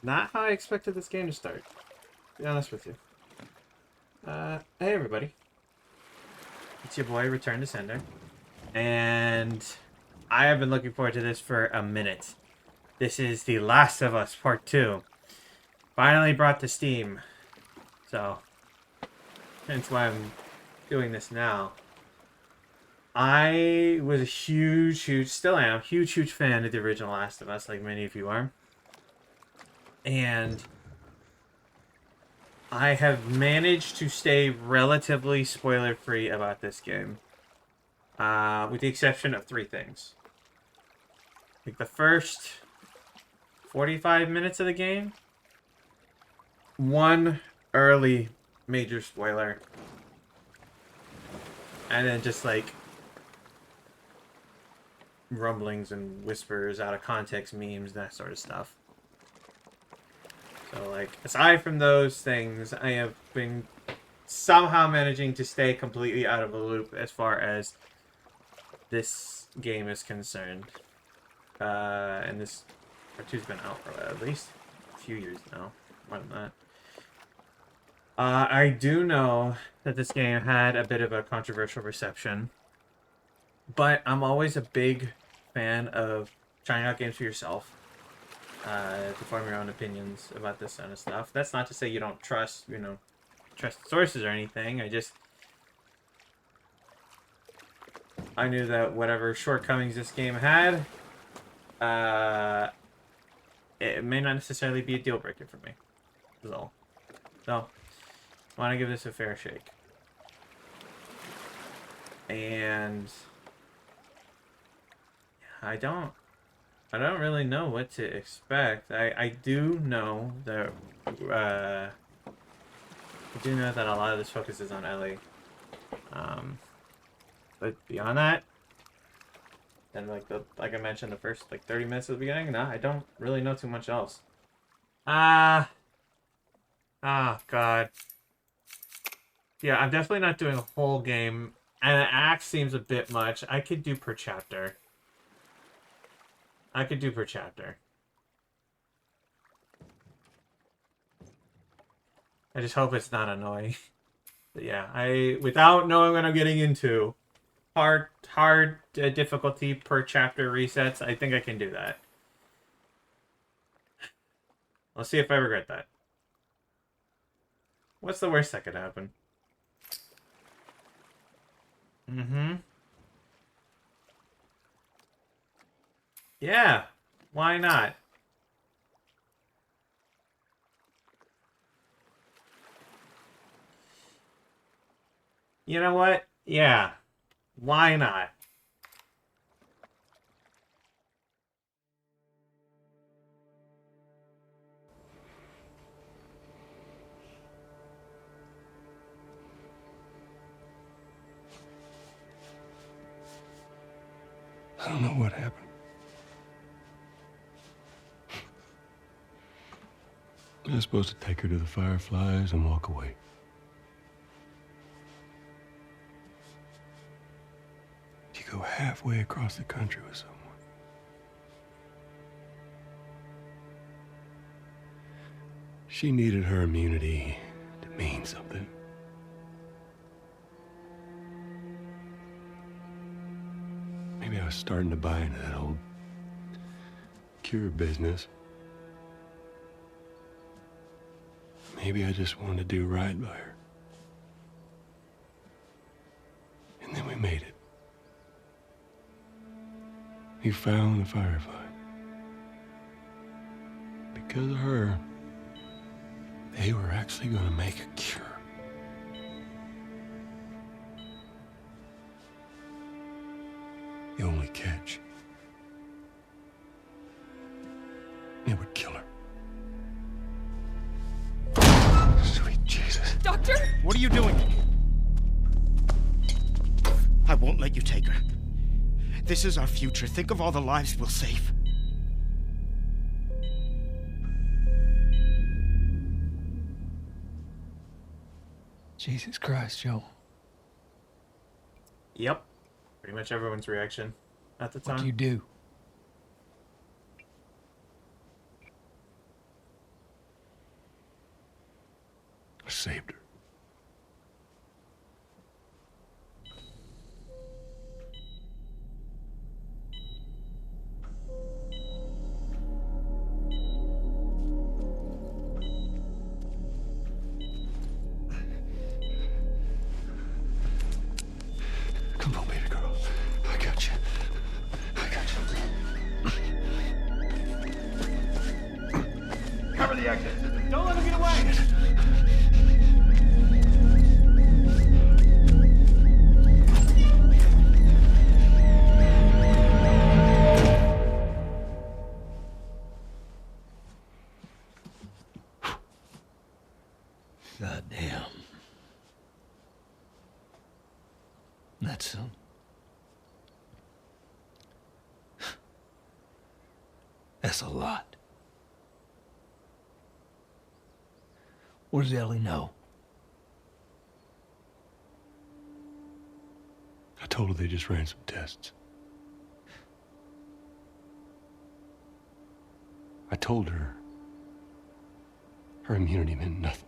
Not how I expected this game to start, to be honest with you. Hey everybody. It's your boy, Return to Sender. And I have been looking forward to this for a minute. This is The Last of Us Part 2. Finally brought to Steam. So, that's why I'm doing this now. I was a huge, still am, huge fan of the original Last of Us, like many of you are. And I have managed to stay relatively spoiler-free about this game. With the exception of 3 things. Like the first 45 minutes of the game, one early major spoiler. And then just like rumblings and whispers, out of context memes, that sort of stuff. So, like, aside from those things, I have been somehow managing to stay completely out of the loop as far as this game is concerned. And this Part 2's been out for at least a few years now. More than that. I do know that this game had a bit of a controversial reception. But I'm always a big fan of trying out games for yourself. To form your own opinions about this kind of stuff. That's not to say you don't trust, trust sources or anything. I knew that whatever shortcomings this game had, it may not necessarily be a deal breaker for me. That's all. So, I want to give this a fair shake. And I don't really know what to expect. I do know that a lot of this focuses on Ellie. But beyond that, and like I mentioned, the first 30 minutes of the beginning, no, I don't really know too much else. Oh God. Yeah, I'm definitely not doing a whole game, and an act seems a bit much. I could do per chapter. I just hope it's not annoying. But yeah, without knowing what I'm getting into, hard difficulty per chapter resets, I think I can do that. Let's see if I regret that. What's the worst that could happen? Yeah, why not? You know what? Yeah, why not? I don't know what happened. I was supposed to take her to the Fireflies and walk away. You go halfway across the country with someone. She needed her immunity to mean something. Maybe I was starting to buy into that whole cure business. Maybe I just wanted to do right by her. And then we made it. We found the Firefly. Because of her, they were actually going to make a cure. The only catch, it would kill her. Sweet Jesus. Doctor? What are you doing? I won't let you take her. This is our future. Think of all the lives we'll save. Jesus Christ, Joe. Yep. Pretty much everyone's reaction at the What time. do you do? I saved her. Come on, baby girl. I got you. I got you. Cover the exit. Don't let him get away. God damn. That's that's a lot. What does Ellie know? I told her they just ran some tests. I told her her immunity meant nothing.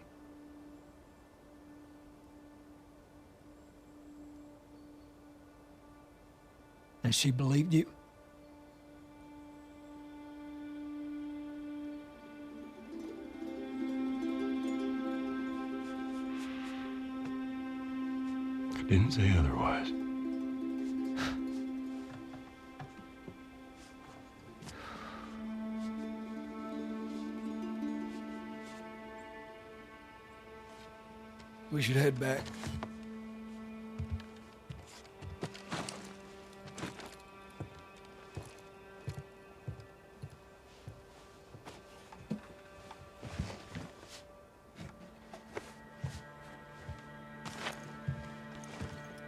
And she believed you? I didn't say otherwise. We should head back.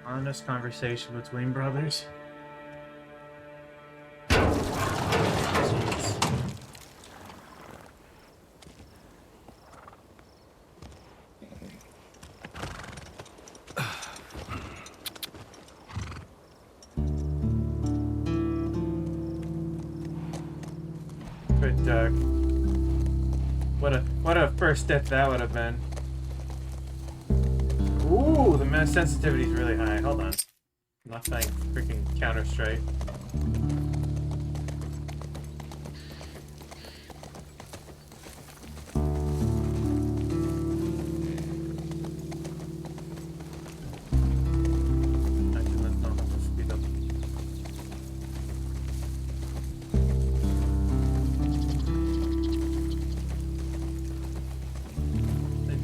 Honest conversation between brothers. Good Doug. What a first step that would have been. Ooh, the mass sensitivity is really high. Hold on. I'm not playing freaking Counter-Strike. Actually, let's not have to speed up.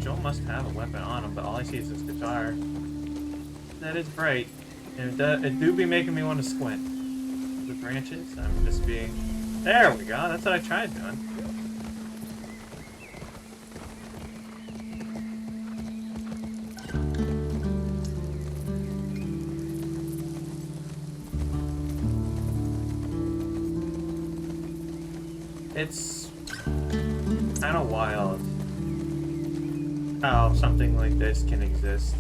Joel must have a weapon on him, but all I see is his guitar. That is bright. And it do be making me want to squint. The branches, I'm just being... There we go, that's what I tried doing. It's kind of wild how something like this can exist.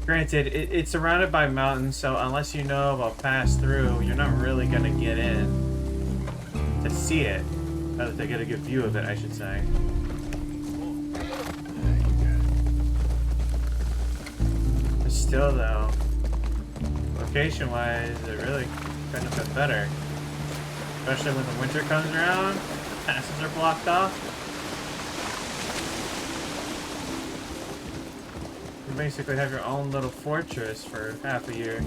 Granted, it's surrounded by mountains, so unless you know about pass through, you're not really gonna get in to see it. To get a good view of it, I should say. But still, though, location-wise, it really couldn't have been better. Especially when the winter comes around, passes are blocked off. You basically have your own little fortress for half a year.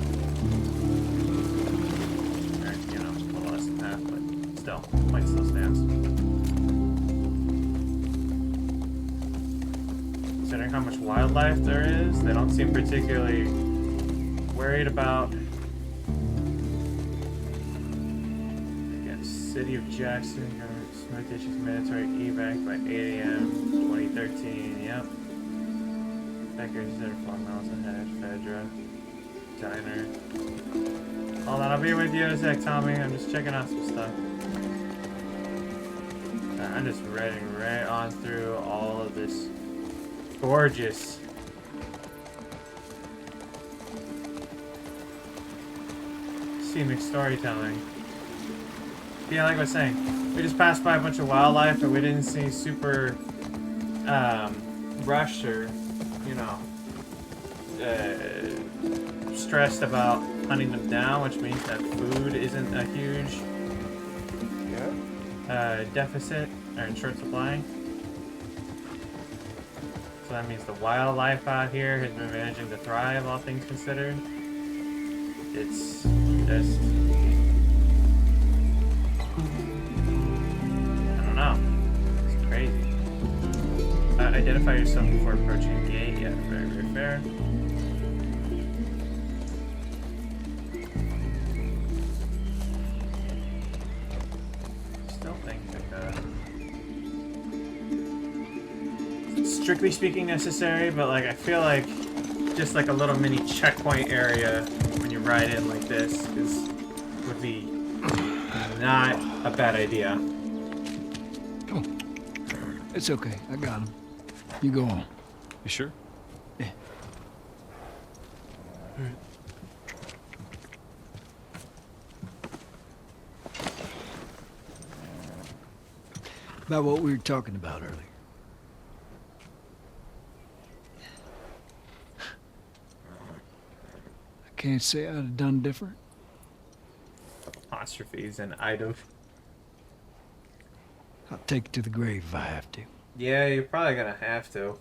Or, you know, a little less than half, but still, point still stands. Considering how much wildlife there is, they don't seem particularly worried about. Again, City of Jackson, Smooth Ditches mandatory evac by 8 a.m. 2013, yep. Beckers are 4 miles ahead. Fedra. Diner. Hold on, I'll be with you in a sec, Tommy. I'm just checking out some stuff. I'm just reading right on through all of this gorgeous themic storytelling. Yeah, like I was saying, we just passed by a bunch of wildlife, and we didn't see super rushed or, you know, stressed about hunting them down, which means that food isn't a huge deficit or in short supply. So that means the wildlife out here has been managing to thrive, all things considered. It's just, I don't know. It's crazy. Identify yourself before approaching a gate. Yeah, very, very fair. Still think like strictly speaking necessary, but like I feel like just like a little mini checkpoint area when you ride in like this would be not a bad idea. Come on. It's okay. I got him. You go on. You sure? Yeah. All right. About what we were talking about earlier. I can't say I'd have done different. Apostrophes and I'd have. I'll take it to the grave if I have to. Yeah, you're probably gonna have to.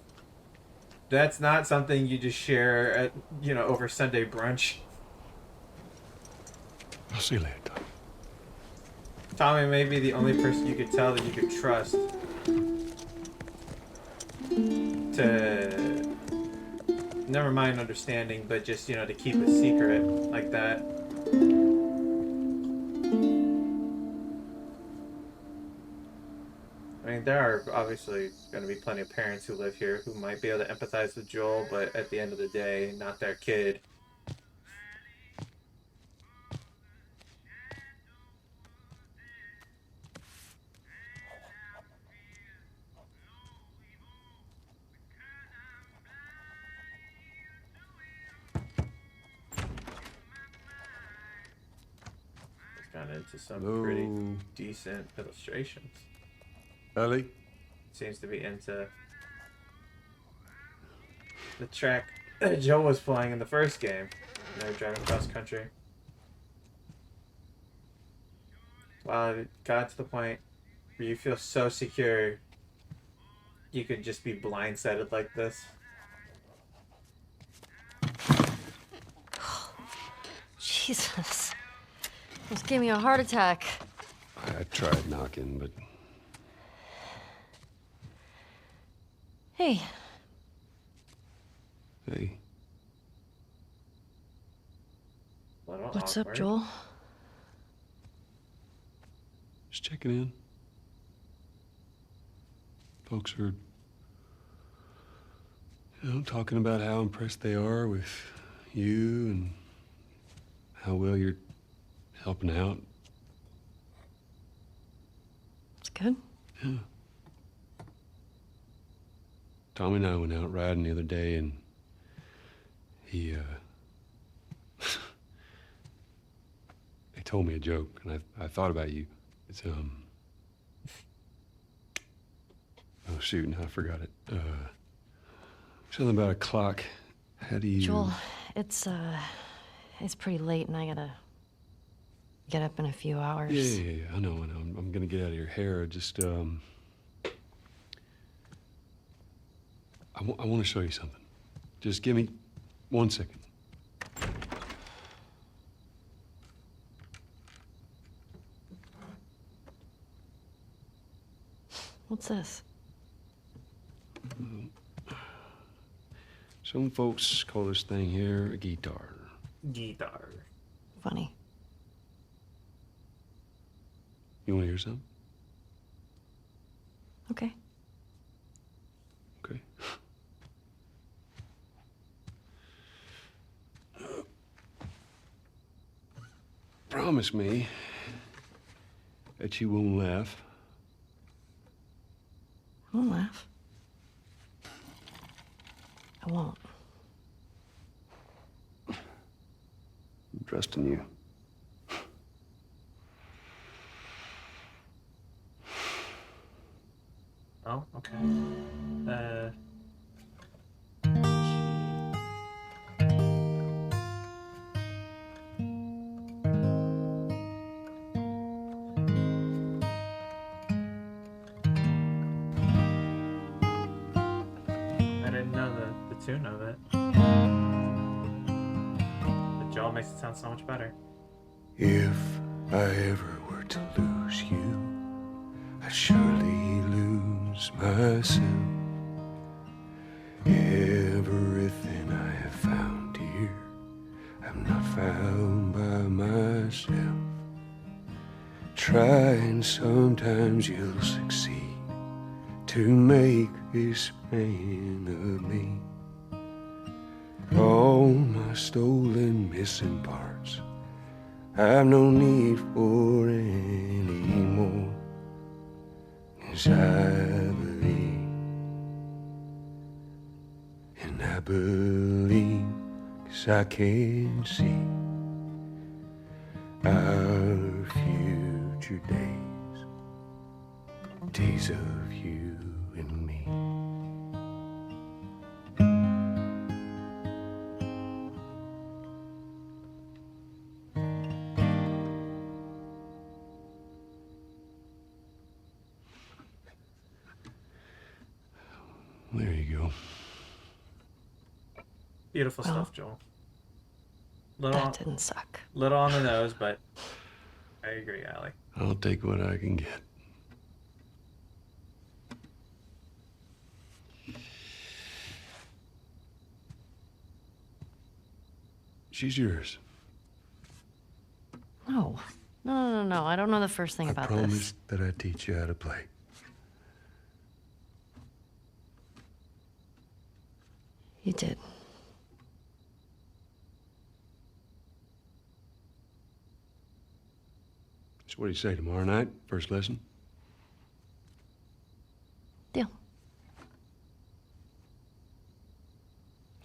That's not something you just share at, you know, over Sunday brunch. I'll see you later, Tom. Tommy may be the only person you could tell that you could trust to, never mind understanding, but just, you know, to keep a secret like that. I mean, there are obviously going to be plenty of parents who live here who might be able to empathize with Joel, but at the end of the day, not their kid. It's gone into some pretty decent illustrations. Ellie? Seems to be into the track that Joe was playing in the first game. They were driving cross country. Wow, it got to the point where you feel so secure you could just be blindsided like this. Jesus. Almost gave me a heart attack. I tried knocking, but Hey, hey, what's up, Joel? just checking in. Folks are, you know, talking about how impressed they are with you and how well you're helping out. It's good. Yeah. Tommy and I went out riding the other day, and he told me a joke, and I thought about you. It's oh shoot, now I forgot it. Something about a clock. How do you? Joel, it's pretty late and I gotta get up in a few hours. Yeah. I know. I'm gonna get out of your hair. Just I want to show you something. Just give me 1 second. What's this? Some folks call this thing here a guitar. Guitar. Funny. You want to hear something? Okay. Okay. Promise me that you won't laugh. I won't laugh. I won't. I'm trusting you. Oh, okay. I didn't know the tune of it. The jaw makes it sound so much better. If I ever were to lose you, I'd surely lose myself. Everything I have found here, I'm not found by myself. Try and sometimes you'll succeed to make this man of me. All my stolen missing parts, I've no need for any more. 'Cause I believe, and I believe 'cause I can see our future days, days of you and me. There you go. Beautiful Well, stuff, Joel. Little That didn't suck. little on the nose, but I agree, Allie. I'll take what I can get. She's yours. No. No. I don't know the first thing I about promised that I'd teach you how to play. this. You did. So what do you say, tomorrow night? First lesson? Deal.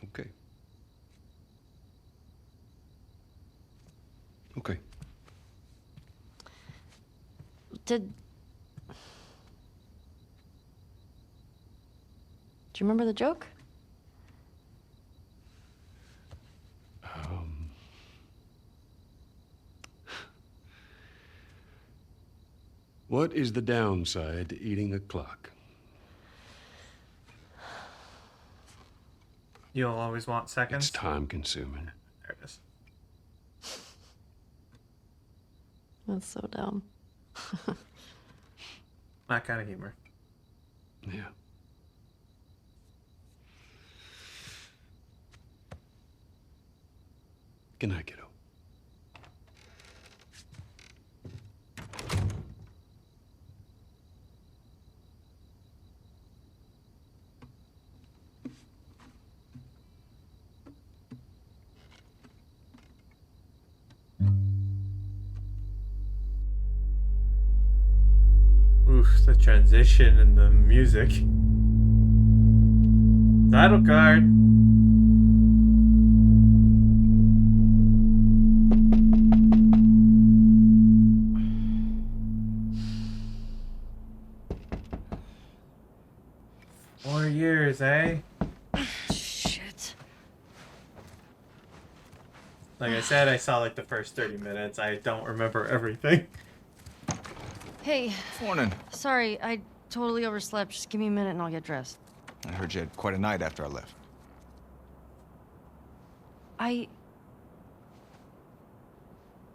Okay. Okay. Do you remember the joke? What is the downside to eating a clock? You'll always want seconds. It's time consuming. There it is. That's so dumb. That kind of humor. Yeah. Good night, kiddo. Oof, the transition and the music. Title card. More years, eh? Shit. Like I said, I saw like the first 30 minutes. I don't remember everything. Hey, Morning. sorry, I totally overslept. Just give me a minute and I'll get dressed. I heard you had quite a night after I left.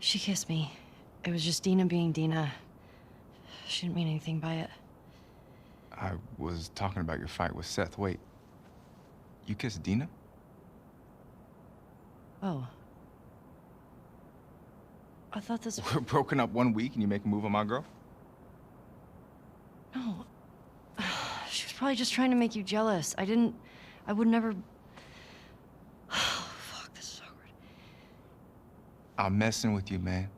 She kissed me. It was just Dina being Dina. She didn't mean anything by it. I was talking about your fight with Seth. Wait, you kissed Dina? Oh. I thought this... We're broken up 1 week and you make a move on my girl? No. She was probably just trying to make you jealous. I would never... Oh, fuck, this is awkward. I'm messing with you, man.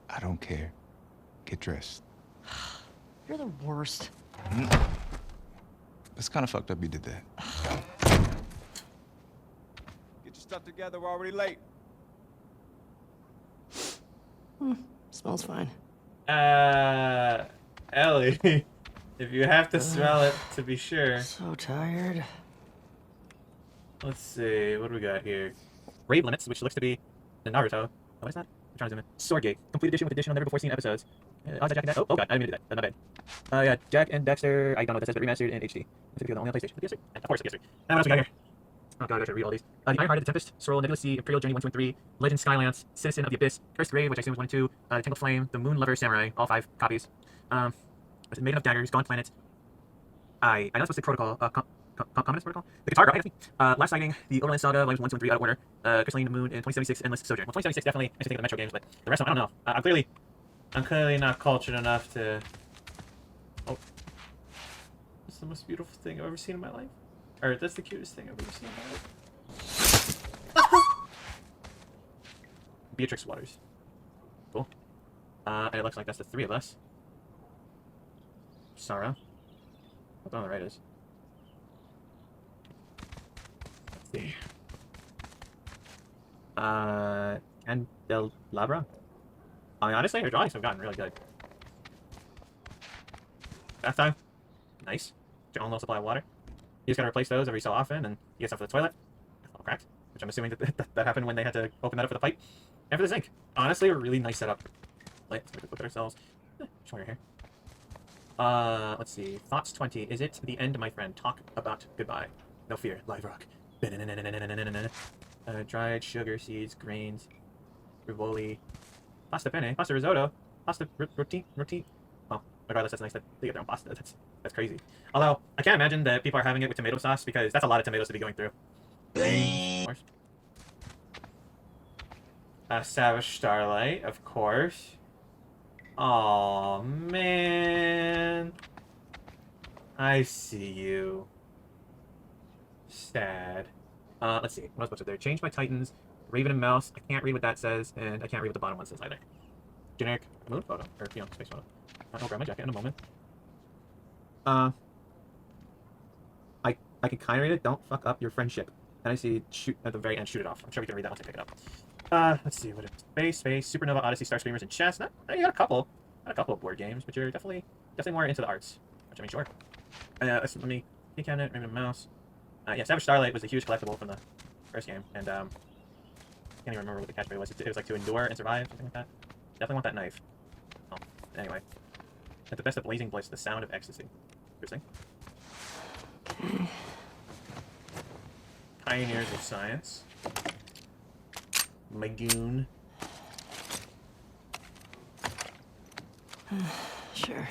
I don't care. Get dressed. You're the worst. It's kind of fucked up you did that. Get your stuff together, we're already late. Smells fine. Ellie. If you have to smell it to be sure. So tired. Let's see, what do we got here? Brave Limits, which looks to be the Naruto. Oh, what is that? I'm trying to zoom in. Sword Gate. Complete edition with additional never before seen episodes. Oh, is that Jack and Dexter? Oh god, I didn't mean to do that. Not bad. Yeah, Jack and Dexter. I don't know what this is, but remastered in HD. Looks like the only on PlayStation. The PS3? Of course, the PS3. And what else we got here? Oh god, I gotta read all these. The Ironhearted, The Tempest, Sorrel, Nebulous Sea, Imperial Journey 1, 2, and 3, Legend Skylance, Citizen of the Abyss, Cursed Grave, which I assume was 1 and 2, Tangled Flame, The Moon Lover Samurai, all 5 copies. Maiden of Daggers, Gaunt Planet. I know it's supposed to be Protocol, Communist Protocol? The Guitar Girl, Last Sighting, The Overland Saga, Volumes 1, 2, and 3, out of order, Crystalline the Moon, and 2076, Endless Sojourn. Well, 2076 definitely makes me think of the Metro games, but the rest of them, I don't know. I'm clearly not cultured enough to... Oh. That's the most beautiful thing I've ever seen in my life. Or, that's the cutest thing I've ever seen in my life. Beatrix Waters. Cool. And it looks like that's the 3 of us. Sarah. What on the right is? Let's see. Candelabra? I mean, honestly, her drawings have gotten really good. Bath time. Nice. Your own little supply of water. You just gotta replace those every so often, and you get some for the toilet. All cracked. Which I'm assuming that happened when they had to open that up for the pipe. And for the zinc. Honestly, a really nice setup. Let's look at ourselves. Show your hair. Let's see. Thoughts 20. Is it the end, my friend? Talk about goodbye. No fear. Live rock. Dried sugar, seeds, grains, rivoli, pasta penne, pasta risotto, pasta roti. Well, regardless, that's nice that they get their own pasta. That's crazy. Although, I can't imagine that people are having it with tomato sauce because that's a lot of tomatoes to be going through. Of course. Savage Starlight, of course. Aw, man. I see you. Sad. Let's see. What else was there? Change my Titans, Raven and Mouse. I can't read what that says, and I can't read what the bottom one says either. Generic moon photo, or, space photo. I'll grab my jacket in a moment. I can kind of read it. Don't fuck up your friendship. And I see shoot at the very end. Shoot it off. I'm sure we can read that once I pick it up. Let's see what it is. Space, Supernova, Odyssey, Star Screamers, and Chess. You got a couple of board games, but you're definitely more into the arts. Which I mean, sure. Let me key cabinet, Raven and Mouse. Yeah, Savage Starlight was a huge collectible from the first game, and I can't even remember what the catchphrase was. It was like to endure and survive, something like that. Definitely want that knife. Oh, anyway. At the best of Blazing Bliss, the sound of ecstasy. Interesting. Pioneers of Science. Magoon. Sure.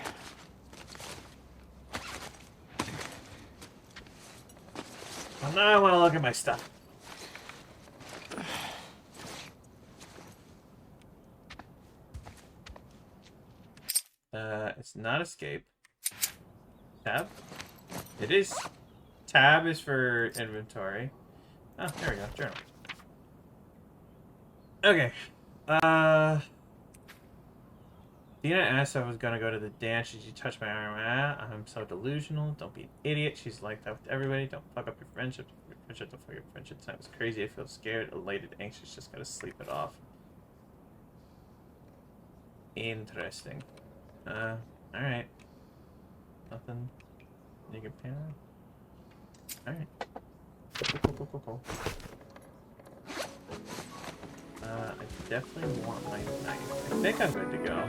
Well, now I want to look at my stuff. It's not escape. Tab? It is. Tab is for inventory. Oh, there we go. Journal. Okay. Dina asked if I was gonna go to the dance. Did you touch my arm? I'm so delusional. Don't be an idiot. She's like that with everybody. Don't fuck up your friendship. Don't fuck your friendship. Time was crazy. I feel scared, elated, anxious. Just gotta sleep it off. Interesting. Alright. Nothing you can pan on? Alright. Cool. I definitely want my knife. I think I'm good to go.